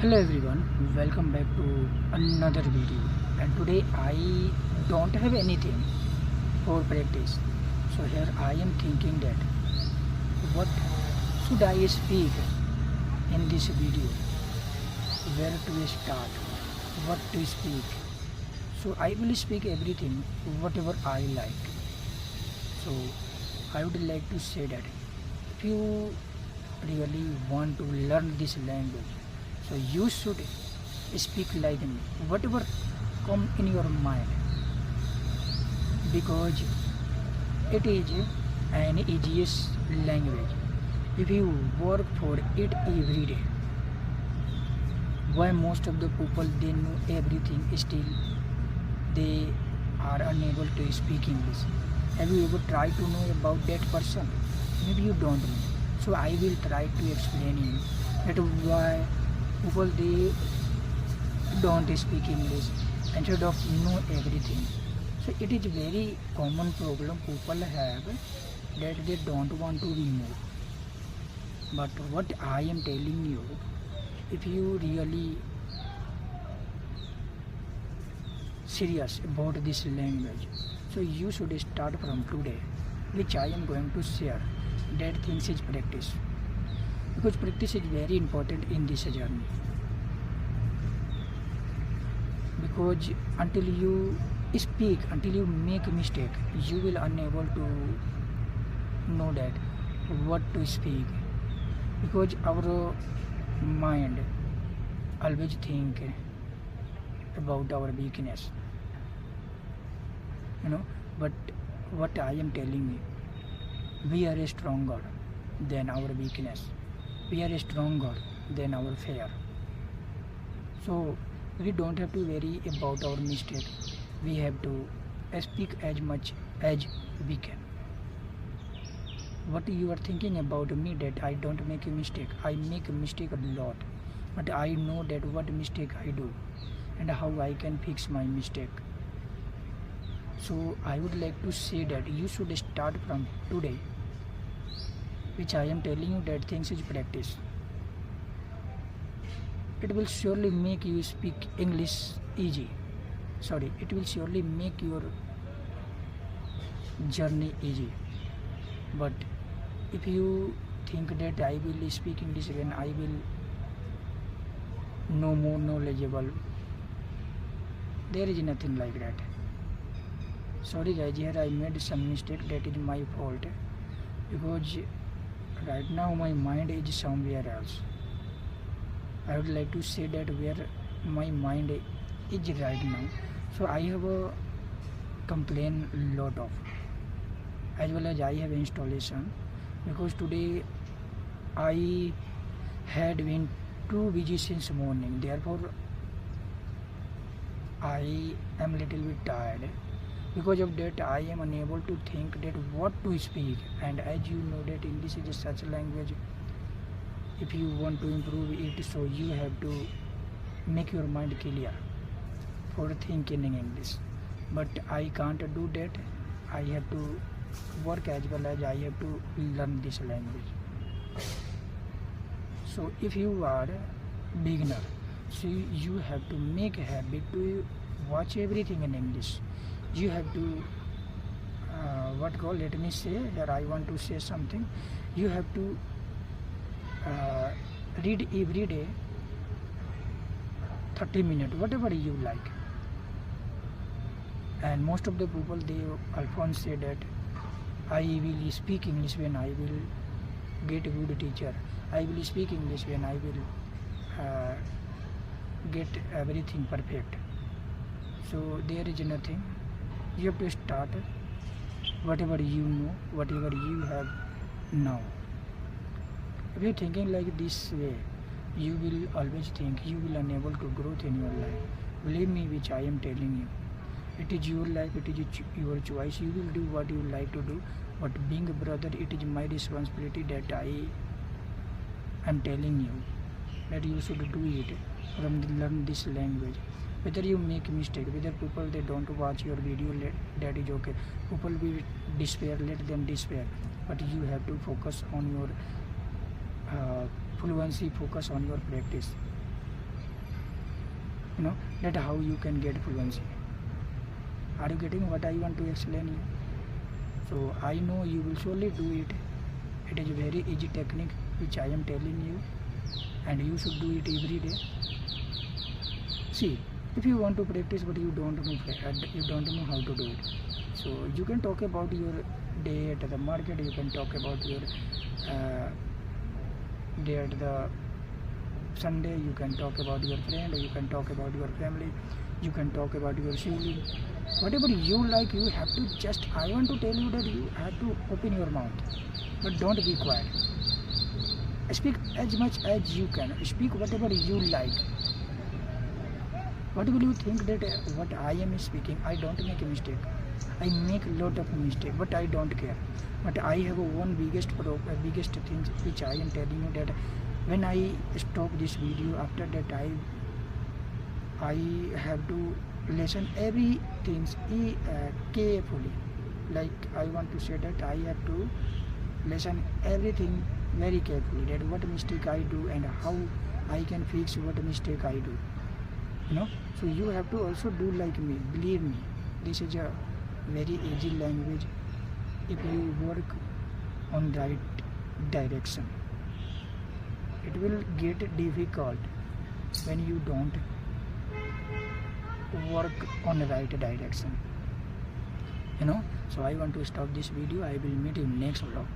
Hello everyone, welcome back to another video. And today I don't have anything for practice. So here I am thinking that what should I speak in this video? Where to start? What to speak? So I will speak everything whatever I like. So I would like to say that if you really want to learn this language, so you should speak like me, whatever come in your mind, because it is an easiest language. If you work for it every day, why most of the people they know everything still they are unable to speak English? Have you ever tried to know about that person? Maybe you don't know. So I will try to explain you that why people they don't speak English instead of know everything. So it is very common problem people have that they don't want to remove. But what I am telling you, if you really serious about this language, so you should start from today, which I am going to share. That things is practice, because practice is very important in this journey. Because until you speak, until you make a mistake, you will unable to know that what to speak. Because our mind always think about our weakness, but what I am telling you, we are stronger than our weakness, we are stronger than our fear. So we don't have to worry about our mistake, we have to speak as much as we can. What you are thinking about me that I don't make a mistake? I make a mistake a lot, but I know that what mistake I do and how I can fix my mistake. So I would like to say that you should start from today, which I am telling you that things is practice. It will surely make you speak English easy. It will surely make your journey easy. But if you think that I will speak English when I will no more knowledgeable, there is nothing like that. Sorry guys, here I made some mistake, that is my fault, because right now my mind is somewhere else. I would like to say that where my mind is right now. So I have a complaint lot of, as well as I have installation, because today I had been too busy since morning, therefore I am little bit tired. Because of that I am unable to think that what to speak. And as you know that English is such a language, if you want to improve it, so you have to make your mind clear for thinking in English. But I can't do that. I have to work as well as I have to learn this language. So if you are a beginner, so you have to make a habit to watch everything in English. You have to let me say that I want to say something. You have to read every day 30 minutes, whatever you like. And most of the people they often say that I will speak English when I will get a good teacher, I will speak English when I will get everything perfect. So there is nothing. You have to start whatever you know, whatever you have now. If you're thinking like this way, you will always think you will unable to grow in your life. Believe me, which I am telling you. It is your life, it is your choice. You will do what you like to do. But being a brother, it is my responsibility that I am telling you that you should do it from learn this language. Whether you make mistake, whether people they don't watch your video, that is okay. People will despair, let them despair. But you have to focus on your fluency, focus on your practice. that how you can get fluency. Are you getting what I want to explain you? So I know you will surely do it. It is a very easy technique which I am telling you, and you should do it every day. See, if you want to practice but you don't know how to do it, so you can talk about your day at the market, you can talk about your day at the Sunday, you can talk about your friend, you can talk about your family, you can talk about your sibling, whatever you like. You have to just, I want to tell you that you have to open your mouth, but don't be quiet. Speak as much as you can, speak whatever you like. What will you think that what I am speaking, I don't make a mistake. I make a lot of mistake, but I don't care. But I have one biggest thing which I am telling you, that when I stop this video, after that I have to listen everything carefully. Like I want to say that I have to listen everything very carefully, that what mistake I do and how I can fix what mistake I do. So you have to also do like me. Believe me, this is a very easy language if you work on right direction. It will get difficult when you don't work on the right direction. So I want to stop this video. I will meet you next vlog.